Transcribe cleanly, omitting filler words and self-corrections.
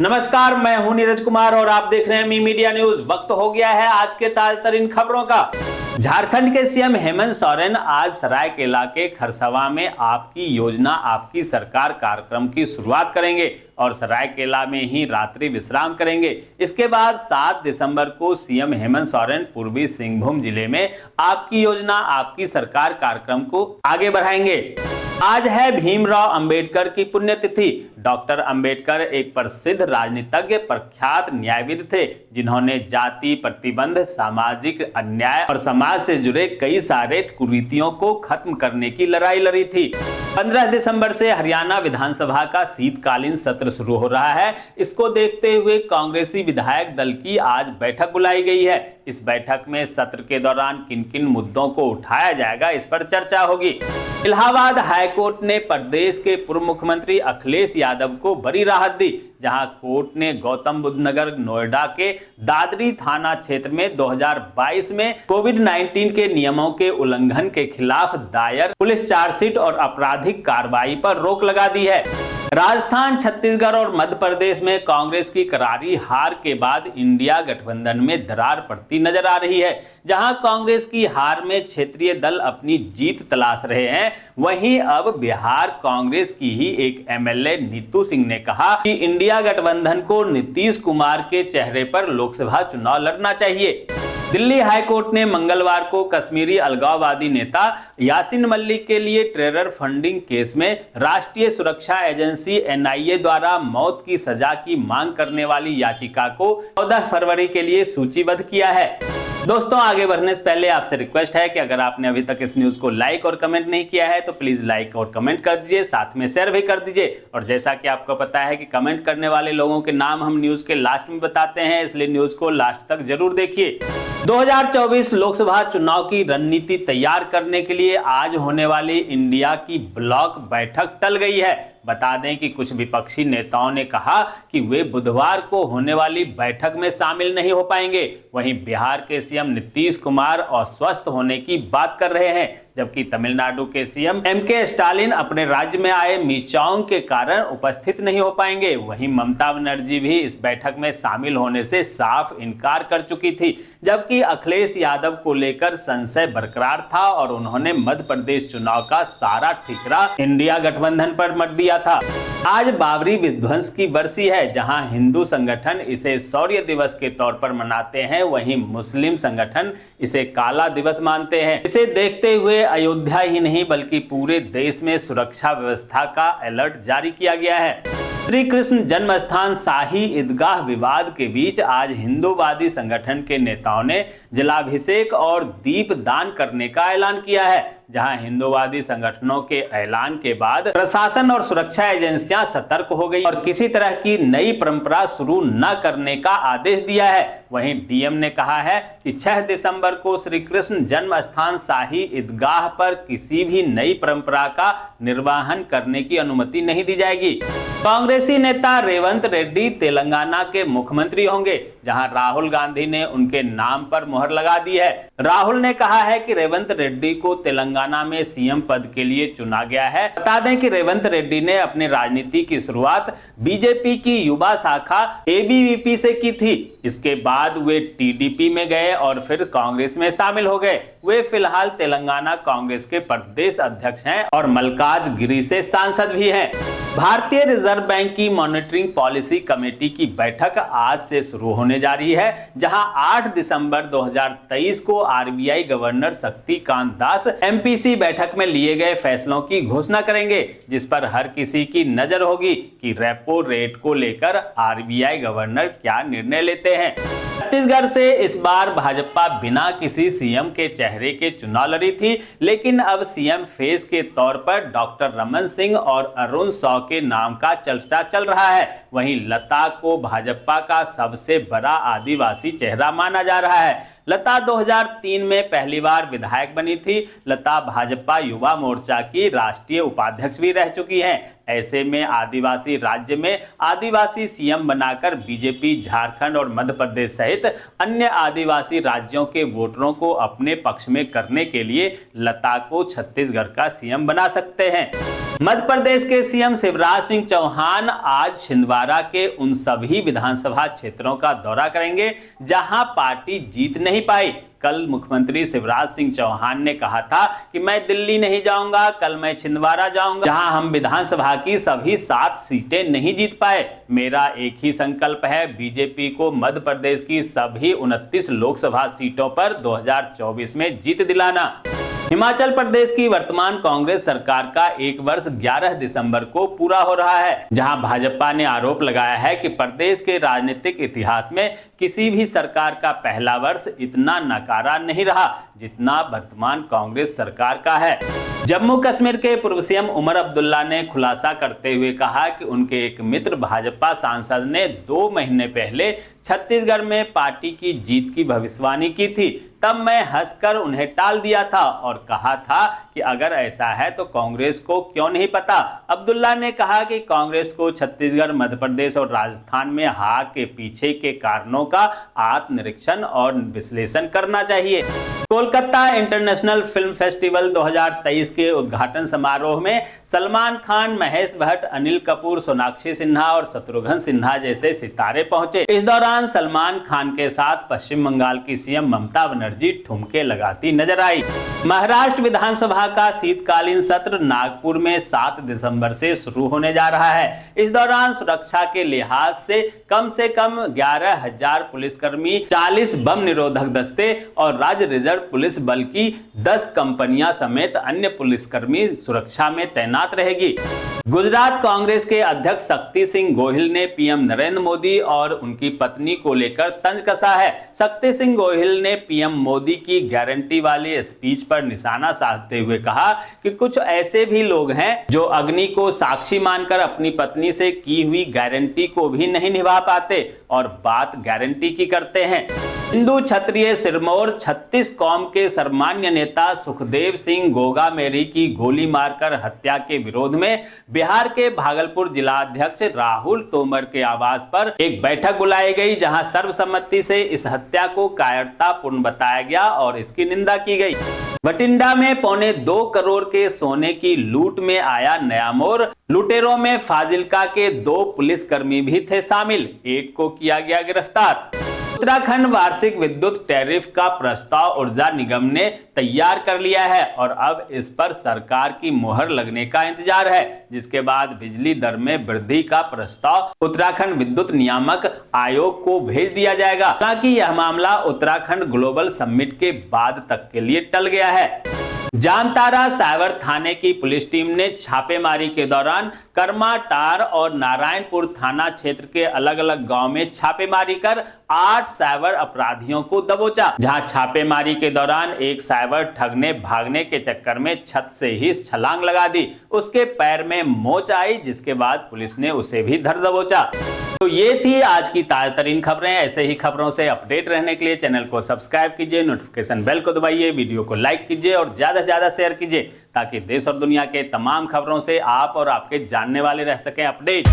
नमस्कार, मैं हूं नीरज कुमार और आप देख रहे हैं मी मीडिया न्यूज। वक्त हो गया है आज के ताजा तरीन खबरों का। झारखंड के सीएम हेमंत सोरेन आज सरायकेला के खरसवा में आपकी योजना आपकी सरकार कार्यक्रम की शुरुआत करेंगे और सरायकेला में ही रात्रि विश्राम करेंगे। इसके बाद 7 दिसंबर को सीएम हेमंत सोरेन पूर्वी सिंहभूम जिले में आपकी योजना आपकी सरकार कार्यक्रम को आगे बढ़ाएंगे। आज है भीमराव अंबेडकर की पुण्यतिथि। डॉक्टर अंबेडकर एक प्रसिद्ध राजनीतिज्ञ, प्रख्यात न्यायविद थे, जिन्होंने जाति प्रतिबंध, सामाजिक अन्याय और समाज से जुड़े कई सारे कुरीतियों को खत्म करने की लड़ाई लड़ी थी। 15 दिसंबर से हरियाणा विधानसभा का शीतकालीन सत्र शुरू हो रहा है। इसको देखते हुए कांग्रेसी विधायक दल की आज बैठक बुलाई गई है। इस बैठक में सत्र के दौरान किन किन मुद्दों को उठाया जाएगा, इस पर चर्चा होगी। इलाहाबाद हाईकोर्ट ने प्रदेश के पूर्व मुख्यमंत्री अखिलेश यादव को बड़ी राहत दी, जहां कोर्ट ने गौतम बुद्ध नगर नोएडा के दादरी थाना क्षेत्र में 2022 में कोविड-19 के नियमों के उल्लंघन के खिलाफ दायर पुलिस चार्जशीट और आपराधिक कार्रवाई पर रोक लगा दी है। राजस्थान, छत्तीसगढ़ और मध्य प्रदेश में कांग्रेस की करारी हार के बाद इंडिया गठबंधन में दरार पड़ती नजर आ रही है। जहां कांग्रेस की हार में क्षेत्रीय दल अपनी जीत तलाश रहे हैं, वहीं अब बिहार कांग्रेस की ही एक एमएलए नीतू सिंह ने कहा कि इंडिया गठबंधन को नीतीश कुमार के चेहरे पर लोकसभा चुनाव लड़ना चाहिए। दिल्ली हाईकोर्ट ने मंगलवार को कश्मीरी अलगाववादी नेता यासीन मलिक के लिए टेरर फंडिंग केस में राष्ट्रीय सुरक्षा एजेंसी एनआईए द्वारा मौत की सजा की मांग करने वाली याचिका को 14 फरवरी के लिए सूचीबद्ध किया है। दोस्तों, आगे बढ़ने से पहले आपसे रिक्वेस्ट है कि अगर आपने अभी तक इस न्यूज को लाइक और कमेंट नहीं किया है तो प्लीज लाइक और कमेंट कर दीजिए, साथ में शेयर भी कर दीजिए। और जैसा कि आपको पता है कि कमेंट करने वाले लोगों के नाम हम न्यूज के लास्ट में बताते हैं, इसलिए न्यूज को लास्ट तक जरूर देखिए। 2024 लोकसभा चुनाव की रणनीति तैयार करने के लिए आज होने वाली इंडिया की ब्लॉक बैठक टल गई है। बता दें कि कुछ विपक्षी नेताओं ने कहा कि वे बुधवार को होने वाली बैठक में शामिल नहीं हो पाएंगे। वहीं बिहार के सीएम नीतीश कुमार अस्वस्थ होने की बात कर रहे हैं, जबकि तमिलनाडु के सीएम एमके स्टालिन अपने राज्य में आए मीचांग के कारण उपस्थित नहीं हो पाएंगे। वहीं ममता बनर्जी भी इस बैठक में शामिल होने से साफ इनकार कर चुकी थी, जबकि अखिलेश यादव को लेकर संशय बरकरार था और उन्होंने मध्य प्रदेश चुनाव का सारा ठिकरा इंडिया गठबंधन पर मत दिया था। आज बाबरी विध्वंस की बरसी है। जहां हिंदू संगठन इसे शौर्य दिवस के तौर पर मनाते हैं, वहीं मुस्लिम संगठन इसे काला दिवस मानते हैं। इसे देखते हुए अयोध्या ही नहीं बल्कि पूरे देश में सुरक्षा व्यवस्था का अलर्ट जारी किया गया है। श्री कृष्ण जन्म स्थान शाही ईदगाह विवाद के बीच आज हिंदूवादी संगठन के नेताओं ने जलाभिषेक और दीप दान करने का ऐलान किया है। जहां हिंदूवादी संगठनों के ऐलान के बाद प्रशासन और सुरक्षा एजेंसियां सतर्क हो गई और किसी तरह की नई परंपरा शुरू न करने का आदेश दिया है। वहीं डीएम ने कहा है कि 6 दिसंबर को श्री कृष्ण जन्म स्थान शाही ईदगाह पर किसी भी नई परंपरा का निर्वहन करने की अनुमति नहीं दी जाएगी। कांग्रेसी नेता रेवंत रेड्डी तेलंगाना के मुख्यमंत्री होंगे, जहां राहुल गांधी ने उनके नाम पर मुहर लगा दी है। राहुल ने कहा है कि रेवंत रेड्डी को तेलंगाना में सीएम पद के लिए चुना गया है। बता दें कि रेवंत रेड्डी ने अपनी राजनीति की शुरुआत बीजेपी की युवा शाखा एबीवीपी से की थी। इसके बाद वे टीडीपी में गए और फिर कांग्रेस में शामिल हो गए। वे फिलहाल तेलंगाना कांग्रेस के प्रदेश अध्यक्ष हैं और मल्काजगिरी से सांसद भी हैं। भारतीय रिजर्व बैंक की मॉनिटरिंग पॉलिसी कमेटी की बैठक आज से शुरू होने जा रही है, जहां 8 दिसंबर 2023 को RBI governor Shaktikanta Das MPC बैठक में लिए गए फैसलों की घोषणा करेंगे, जिस पर हर किसी की नजर होगी कि रेपो रेट को लेकर आरबीआई गवर्नर क्या निर्णय लेते हैं। छत्तीसगढ़ से इस बार भाजपा बिना किसी सीएम के चेहरे के चुनाव लड़ी थी, लेकिन अब सीएम फेस के तौर पर डॉक्टर रमन सिंह और अरुण सौ के नाम का चर्चा चल रहा है। वहीं लता को भाजपा का सबसे बड़ा आदिवासी चेहरा माना जा रहा है। लता 2003 में पहली बार विधायक बनी थी। लता भाजपा युवा मोर्चा की राष्ट्रीय उपाध्यक्ष भी रह चुकी हैं। ऐसे में आदिवासी राज्य में आदिवासी सीएम बनाकर बीजेपी झारखंड और मध्य प्रदेश सहित अन्य आदिवासी राज्यों के वोटरों को अपने पक्ष में करने के लिए लता को छत्तीसगढ़ का सीएम बना सकते हैं। मध्य प्रदेश के सीएम शिवराज सिंह चौहान आज छिंदवाड़ा के उन सभी विधानसभा क्षेत्रों का दौरा करेंगे जहां पार्टी जीत नहीं पाई। कल मुख्यमंत्री शिवराज सिंह चौहान ने कहा था कि मैं दिल्ली नहीं जाऊंगा, कल मैं छिंदवाड़ा जाऊंगा जहां हम विधानसभा की सभी 7 सीटें नहीं जीत पाए। मेरा एक ही संकल्प है, बीजेपी को मध्य प्रदेश की सभी 29 लोकसभा सीटों पर 2024 में जीत दिलाना। हिमाचल प्रदेश की वर्तमान कांग्रेस सरकार का 1 वर्ष 11 दिसंबर को पूरा हो रहा है, जहां भाजपा ने आरोप लगाया है कि प्रदेश के राजनीतिक इतिहास में किसी भी सरकार का पहला वर्ष इतना नकारा नहीं रहा जितना वर्तमान कांग्रेस सरकार का है। जम्मू कश्मीर के पूर्व सीएम उमर अब्दुल्ला ने खुलासा करते हुए कहा कि उनके एक मित्र भाजपा सांसद ने 2 महीने पहले छत्तीसगढ़ में पार्टी की जीत की भविष्यवाणी की थी। तब मैं हंसकर उन्हें टाल दिया था और कहा था कि अगर ऐसा है तो कांग्रेस को क्यों नहीं पता। अब्दुल्ला ने कहा कि कांग्रेस को छत्तीसगढ़, मध्य प्रदेश और राजस्थान में हार के पीछे के कारणों का आत्मनिरीक्षण और विश्लेषण करना चाहिए। कोलकाता इंटरनेशनल फिल्म फेस्टिवल 2023 के उद्घाटन समारोह में सलमान खान, महेश भट्ट, अनिल कपूर, सोनाक्षी सिन्हा और शत्रुघ्न सिन्हा जैसे सितारे पहुंचे। इस दौरान सलमान खान के साथ पश्चिम बंगाल की सीएम ममता बनर्जी ठुमके लगाती नजर आई। महाराष्ट्र विधानसभा का शीतकालीन सत्र नागपुर में 7 दिसंबर से शुरू होने जा रहा है। इस दौरान सुरक्षा के लिहाज से कम 11,000 पुलिसकर्मी, 40 बम निरोधक दस्ते और राज्य रिजर्व पुलिस बल की 10 कंपनियां समेत अन्य पुलिसकर्मी सुरक्षा में तैनात रहेगी। गुजरात कांग्रेस के अध्यक्ष शक्ति सिंह गोहिल ने पीएम नरेंद्र मोदी और उनकी पत्नी को लेकर तंज कसा है। शक्ति सिंह गोहिल ने पीएम मोदी की गारंटी वाली स्पीच पर निशाना साधते हुए कहा कि कुछ ऐसे भी लोग हैं जो अग्नि को साक्षी मानकर अपनी पत्नी से की हुई गारंटी को भी नहीं निभा पाते और बात गारंटी की करते हैं। हिंदू क्षत्रिय सिरमौर 36 कौम के सर्वमान्य नेता सुखदेव सिंह गोगामेरी की गोली मारकर हत्या के विरोध में बिहार के भागलपुर जिलाध्यक्ष राहुल तोमर के आवास पर एक बैठक बुलाई गई, जहां सर्वसम्मति से इस हत्या को कायरतापूर्ण बताया गया और इसकी निंदा की गई। बठिंडा में 2.25 करोड़ के सोने की लूट में आया नया मोड़। लुटेरों में फाजिल्का के 2 पुलिसकर्मी भी थे शामिल, एक को किया गया गिरफ्तार। उत्तराखंड वार्षिक विद्युत टैरिफ का प्रस्ताव ऊर्जा निगम ने तैयार कर लिया है और अब इस पर सरकार की मुहर लगने का इंतजार है, जिसके बाद बिजली दर में वृद्धि का प्रस्ताव उत्तराखंड विद्युत नियामक आयोग को भेज दिया जाएगा। हालांकि यह मामला उत्तराखंड ग्लोबल समिट के बाद तक के लिए टल गया है। जामताड़ा साइबर थाने की पुलिस टीम ने छापेमारी के दौरान कर्माटार और नारायणपुर थाना क्षेत्र के अलग अलग गांव में छापेमारी कर 8 साइबर अपराधियों को दबोचा। जहां छापेमारी के दौरान एक साइबर ठग ने भागने के चक्कर में छत से ही छलांग लगा दी। उसके पैर में मोच आई, जिसके बाद पुलिस ने उसे भी धर दबोचा। तो ये थी आज की ताजा तरीन खबरें। ऐसे ही खबरों से अपडेट रहने के लिए चैनल को सब्सक्राइब कीजिए, नोटिफिकेशन बेल को दबाइए, वीडियो को लाइक कीजिए और ज्यादा से ज्यादा शेयर कीजिए ताकि देश और दुनिया के तमाम खबरों से आप और आपके जानने वाले रह सकें अपडेट।